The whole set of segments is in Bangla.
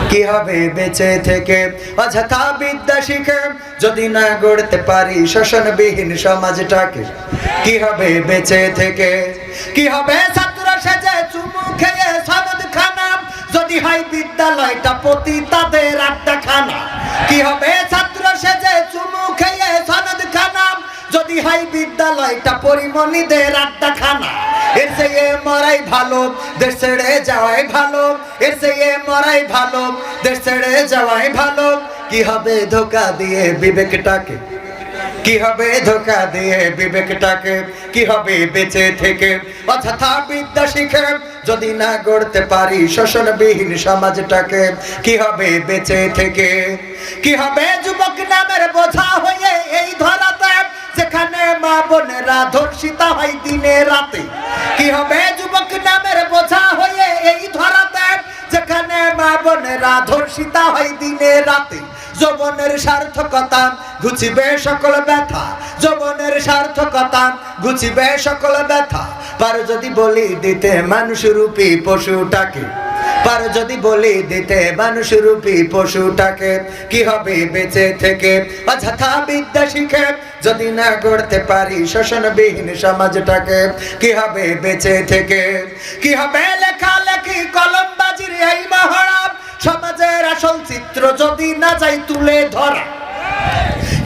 কি হবে বেঁচে থেকে অযথা বিদ্যা শিখে যদি না গড়তে পারি শোষণবিহীন সমাজটাকে? কি হবে বেঁচে থেকে? কি হবে ছাত্র সেজে চুমু খেয়ে সনদ খানা যদি হয় বিদ্যালয়টা পতিতাদের আড্ডাখানা? কি হবে ছাত্র সেজে চুমু খেয়ে সনদ খানা যদি হয় বিদ্যালয়টা পরিমণিদের আড্ডাখানা? এর চেয়ে মরাই ভালো, দেশ ছেড়ে যাওয়াই ভালো। এর চেয়ে মরাই ভালো, দেশ ছেড়ে যাওয়াই ভালো। কি হবে ধোঁকা দিয়ে বিবেকটাকে? কি হবে ধোঁকা দিয়ে বিবেকটাকে? কি হবে বেঁচে থেকে অযথা বিদ্যা শিখে যদি না গড়তে পারি শোষণবিহীন সমাজটাকে? কি হবে বেঁচে থেকে? কি হবে যুবক নামের বোঝা হয়ে এই ধরাতে যেখানে মা বোনেরা ধর্ষিতা হয় দিনে রাতে? কি হবে যুবক নামের বোঝা হয়ে এই ধরাতে যেখানে মা বোনেরা ধর্ষিতা হয় দিনে রাতে? যৌবনের সার্থকতা ঘুচিবে সকল ব্যথা, যৌবনের সার্থকতা ঘুচিবে সকল ব্যথা। পারো যদি বলি দিতে মানুষরূপী পশুটাকে, পারো যদি বলি দিতে মানুষরূপী পশুটাকে? কি হবে বেঁচে থেকে অযথা বিদ্যা শিখে যদি না গড়তে পারি শোষণবিহীন সমাজটাকে? কি হবে বেঁচে থেকে? কি হবে লেখালেখি কলমবাজির এই মহড়া সমাজের আসল চিত্র যদি না যাই তুলে ধরা?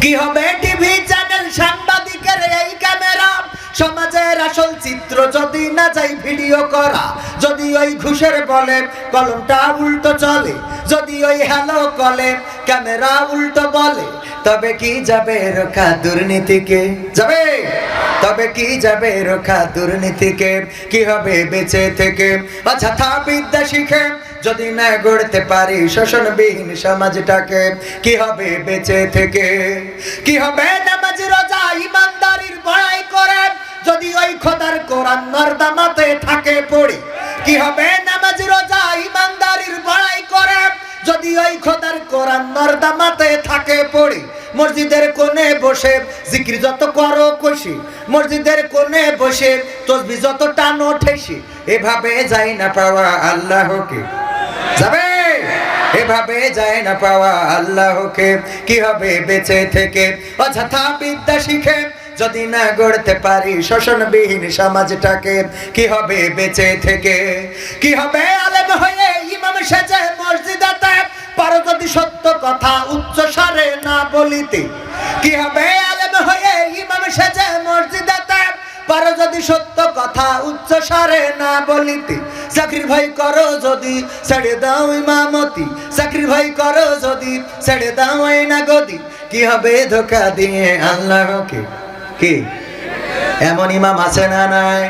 কি হবে টিভি চ্যানেল সাংবাদিকের এই ক্যামেরা সমাজের আসল চিত্র যদি না যাই ভিডিও করা? যদি ওই ঘুষের বলে কলমটা উল্টো চলে, যদি ওই হ্যালো কলে ক্যামেরা উল্টো বলে, তবে কি যাবে রক্ষা দুর্নীতিকে? যাবে? তবে কি যাবে রক্ষা দুর্নীতিকে? কি হবে বেঁচে থেকে অযথা বিদ্যা শিখে যদি না গড়তে পারি শোষণবিহীন সমাজটাকে? কি হবে বেঁচে থেকে? কি হবে নামাজ রোজা ইমানদারির বড়াই করে যদি ওই খোদার কোরআন নর্দমাতে থাকে পড়ে? কি হবে নামাজ রোজা ইমানদারির বড়াই করে যদি ওই খোদার কোরআন নর্দমাতে থাকে পড়ে? মসজিদের কোণে বসে জিকির যত করো কষি, মসজিদের কোণে বসে তসবিহ যত টানো ঠেসি, এভাবে যায় না পাওয়া আল্লাহকে? যাবে? এভাবে যায় না পাওয়া আল্লাহকে? কি হবে বেঁচে থেকে অযথা বিদ্যা শিখে যদি না গড়তে পারি শোষণবিহীন সমাজটাকে? কি হবে বেঁচে থেকে? কি হবে আলেম হয়ে ইমাম সেজে মসজিদেতে পারো যদি সত্য কথা উচ্চ স্বরে না বলিতে? কি হবে আলেম হয়ে ইমাম সেজে মসজিদেতে পারো যদি সত্য কথা উচ্চ স্বরে না বলিতে? চাকরির ভয় করো যদি ছেড়ে দাও ইমামতি, চাকরির ভয় করো যদি ছেড়ে দাও আয়না গদি। কি হবে ধোঁকা দিয়ে আল্লাহকে? কি এমন ইমাম আছে না নাই?